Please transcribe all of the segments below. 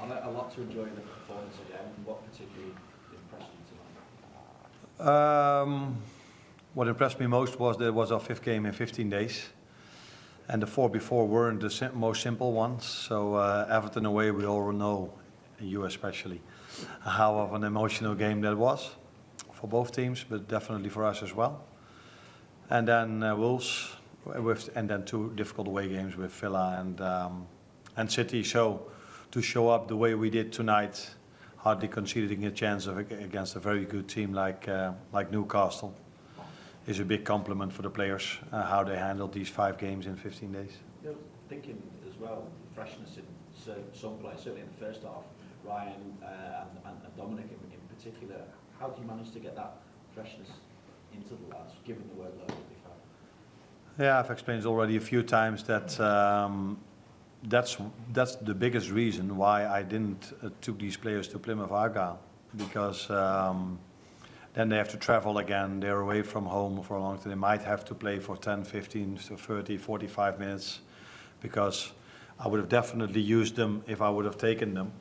A lot to enjoy in the performance again. What particularly impressed you tonight? What impressed me most was that it was our 5th game in 15 days. And the 4 before weren't the most simple ones. So Everton away, we all know, you especially, how of an emotional game that was for both teams, but definitely for us as well. And then Wolves, and then 2 difficult away games with Villa and City. So to show up the way we did tonight, hardly conceding a chance against a very good team like Newcastle, is a big compliment for the players, how they handled these 5 games in 15 days. You know, thinking as well, freshness in some players, certainly in the first half, Ryan and Dominic in particular, how do you manage to get that freshness into the lads, given the workload that they've had? Yeah, I've explained already a few times that that's the biggest reason why I didn't took these players to Plymouth Argyle, because then they have to travel again, they're away from home for a long time, they might have to play for 10, 15, 30, 45 minutes, because I would have definitely used them if I would have taken them,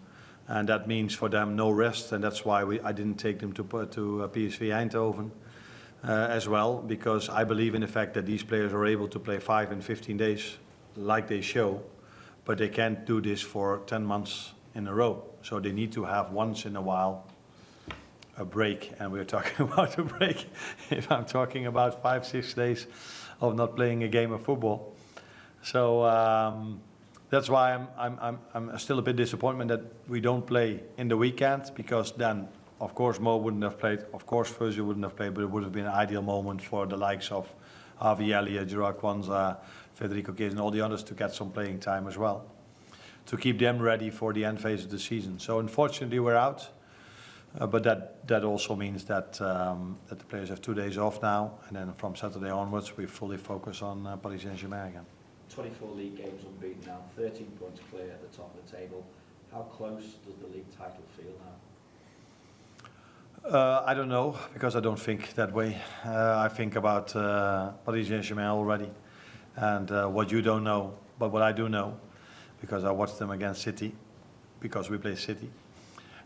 and that means for them no rest, and that's why I didn't take them to PSV Eindhoven as well, because I believe in the fact that these players are able to play 5 and 15 days like they show, but they can't do this for 10 months in a row, so they need to have once in a while a break, and we're talking about a break if I'm talking about 5-6 days of not playing a game of football. So that's why I'm still a bit disappointed that we don't play in the weekend, because then of course Mo wouldn't have played, of course Virgil wouldn't have played, but it would have been an ideal moment for the likes of Harvey Elliott, Gerard Kwanzaa, Federico Chiesa and all the others to get some playing time as well, to keep them ready for the end phase of the season. So unfortunately we're out. But that also means that the players have 2 days off now, and then from Saturday onwards we fully focus on Paris Saint-Germain again. 24 league games unbeaten now, 13 points clear at the top of the table. How close does the league title feel now? I don't know, because I don't think that way. I think about Paris Saint-Germain already, and what you don't know, but what I do know, because I watched them against City, because we play City.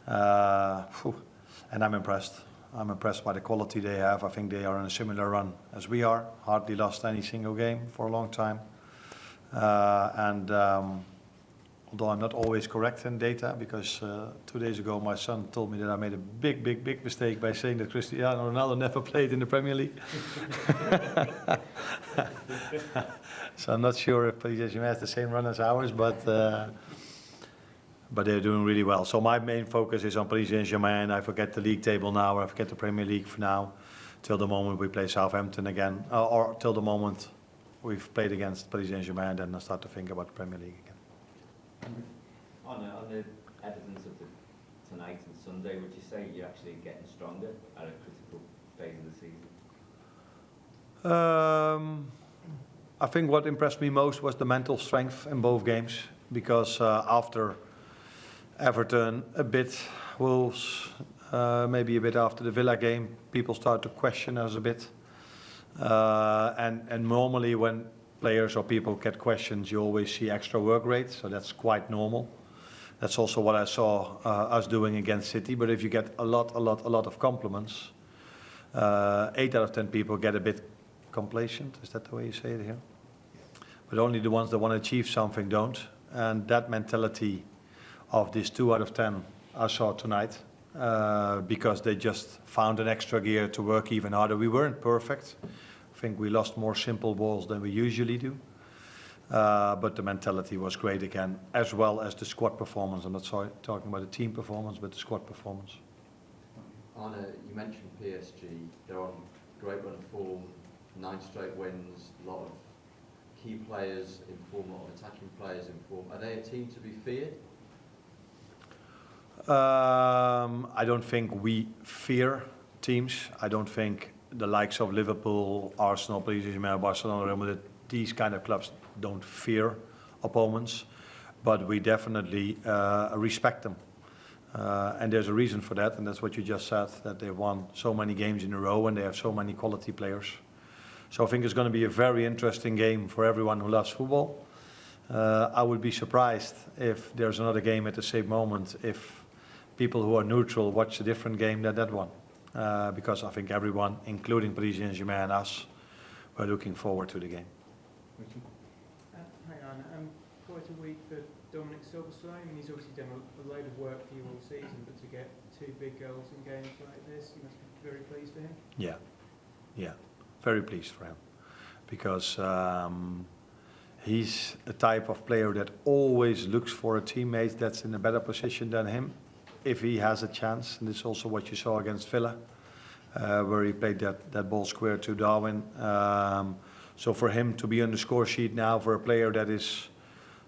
And I'm impressed. I'm impressed by the quality they have. I think they are in a similar run as we are. Hardly lost any single game for a long time. Although I'm not always correct in data, because 2 days ago my son told me that I made a big mistake by saying that Cristiano Ronaldo never played in the Premier League. So I'm not sure if Paris Saint-Germain has the same run as ours, but they're doing really well. So my main focus is on Paris Saint-Germain. I forget the league table now, I forget the Premier League for now, till the moment we play Southampton again, or till the moment we've played against Paris Saint-Germain, then I start to think about the Premier League again. On the evidence of tonight and Sunday, would you say you're actually getting stronger at a critical phase of the season? I think what impressed me most was the mental strength in both games, because after Everton, a bit, Wolves, maybe a bit after the Villa game, people start to question us a bit. And normally when players or people get questions, you always see extra work rate, so that's quite normal. That's also what I saw us doing against City, but if you get a lot of compliments, 8 out of 10 people get a bit complacent, is that the way you say it here? But only the ones that want to achieve something don't, and that mentality of these 2 out of 10 I saw tonight, because they just found an extra gear to work even harder. We weren't perfect. I think we lost more simple balls than we usually do. But the mentality was great again, as well as the squad performance. I'm not talking about the team performance, but the squad performance. Arne, you mentioned PSG. They're on great run of form, 9 straight wins, a lot of key players in form, a lot of attacking players in form. Are they a team to be feared? I don't think we fear teams. I don't think the likes of Liverpool, Arsenal, Paris Saint-Germain, Barcelona, Real Madrid, these kind of clubs don't fear opponents, but we definitely respect them. And there's a reason for that, and that's what you just said, that they've won so many games in a row and they have so many quality players. So I think it's going to be a very interesting game for everyone who loves football. I would be surprised if there's another game at the same moment, if people who are neutral watch a different game than that one. Because I think everyone, including Paris Saint-Germain and us, were looking forward to the game. Hang on, quite a week for Dominic. I mean, he's obviously done a load of work for you all season, but to get 2 big goals in games like this, you must be very pleased for him. Yeah, very pleased for him, because he's a type of player that always looks for a teammate that's in a better position than him, if he has a chance. And this is also what you saw against Villa, where he played that ball square to Darwin. So for him to be on the score sheet now, for a player that is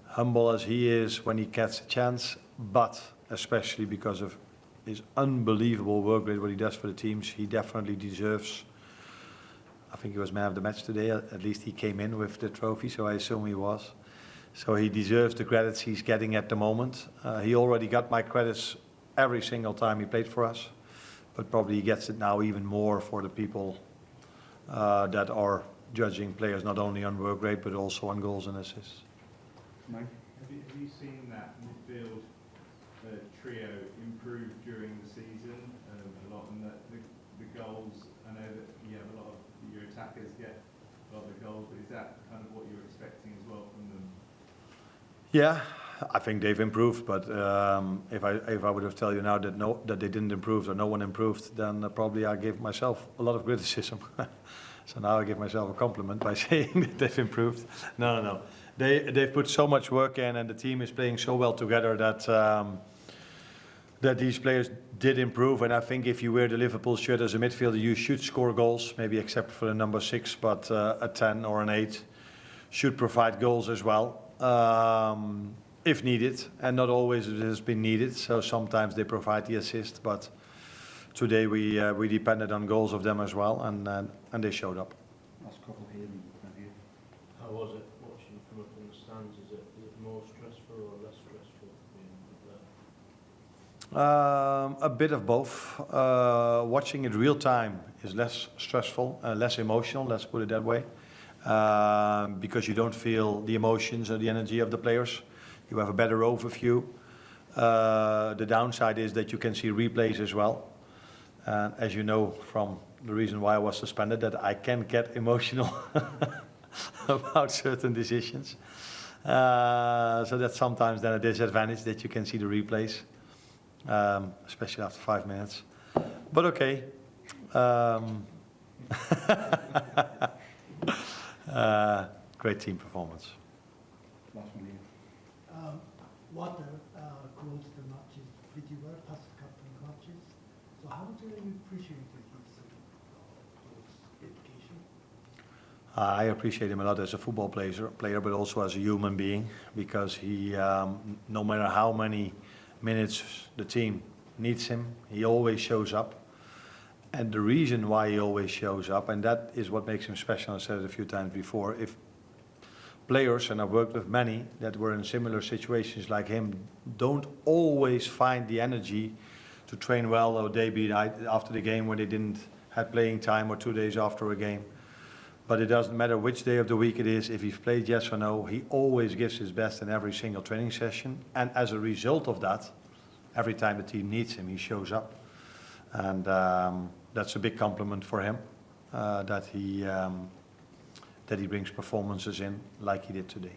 humble as he is when he gets a chance, but especially because of his unbelievable work rate, what he does for the teams, he definitely deserves. I think he was man of the match today. At least he came in with the trophy, so I assume he was. So he deserves the credits he's getting at the moment. He already got my credits every single time he played for us, but probably he gets it now even more for the people that are judging players not only on work rate but also on goals and assists. Mike? Have you seen that midfield trio improve during the season a lot, and the goals? I know that you have a lot of your attackers get a lot of the goals, but is that kind of what you're expecting as well from them? Yeah, I think they've improved, but if I would have told you now that they didn't improve or no one improved, then probably I give myself a lot of criticism. So now I give myself a compliment by saying that they've improved. No. They've put so much work in, and the team is playing so well together that these players did improve. And I think if you wear the Liverpool shirt as a midfielder, you should score goals, maybe except for the number 6, but a 10 or an 8 should provide goals as well, if needed. And not always it has been needed, so sometimes they provide the assist. But today we depended on goals of them as well, and they showed up. Last couple here and here. How was it watching from up in the stands? Is it more stressful or less stressful being up there? A bit of both. Watching it real time is less stressful, less emotional, let's put it that way, because you don't feel the emotions or the energy of the players. You have a better overview. The downside is that you can see replays as well. And as you know from the reason why I was suspended, that I can get emotional about certain decisions. So that's sometimes then a disadvantage that you can see the replays, especially after 5 minutes. But okay. Great team performance. Last one here. Water closed the matches pretty well, past a couple of matches. So how do you appreciate his dedication? I appreciate him a lot as a football player, but also as a human being, because he, no matter how many minutes the team needs him, he always shows up. And the reason why he always shows up, and that is what makes him special, I said it a few times before, if players, and I've worked with many that were in similar situations like him, don't always find the energy to train well or day be night after the game when they didn't have playing time, or 2 days after a game. But it doesn't matter which day of the week it is, if he's played yes or no, he always gives his best in every single training session. And as a result of that, every time the team needs him, he shows up. And that's a big compliment for him, that he brings performances in like he did today.